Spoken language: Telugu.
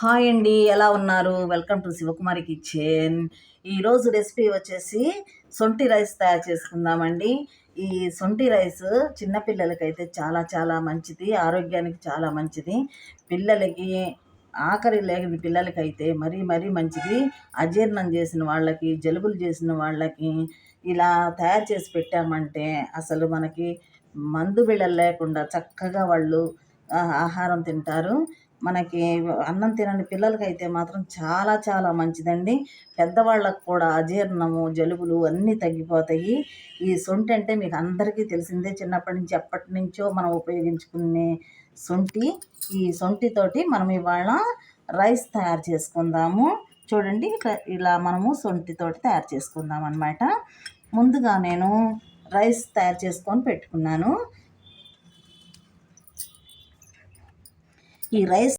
హాయ్ అండి, ఎలా ఉన్నారు? Welcome to Shivakumari kitchen. ఈరోజు రెసిపీ వచ్చేసి సొంటి రైస్ తయారు చేసుకుందామండి. ఈ సొంటి రైస్ చిన్నపిల్లలకైతే చాలా చాలా మంచిది, ఆరోగ్యానికి చాలా మంచిది. పిల్లలకి ఆకలి లేని పిల్లలకైతే మరీ మరీ మంచిది. అజీర్ణం చేసిన వాళ్ళకి, జలుబులు చేసిన వాళ్ళకి ఇలా తయారు చేసి పెట్టామంటే అసలు మనకి మందు బిళ్ళలు లేకుండా చక్కగా వాళ్ళు ఆహారం తింటారు. మనకి అన్నం తినని పిల్లలకైతే మాత్రం చాలా చాలా మంచిదండి. పెద్దవాళ్ళకు కూడా అజీర్ణము, జలుబులు అన్నీ తగ్గిపోతాయి. ఈ సొంఠి అంటే మీకు అందరికీ తెలిసిందే, చిన్నప్పటి నుంచి ఎప్పటి నుంచో మనం ఉపయోగించుకునే సొంఠి. ఈ సొంఠితోటి మనం ఇవాళ రైస్ తయారు చేసుకుందాము. చూడండి, ఇలా మనము సొంఠితోటి తయారు చేసుకుందాం అన్నమాట. ముందుగా నేను రైస్ తయారు చేసుకొని పెట్టుకున్నాను. ఈ రైస్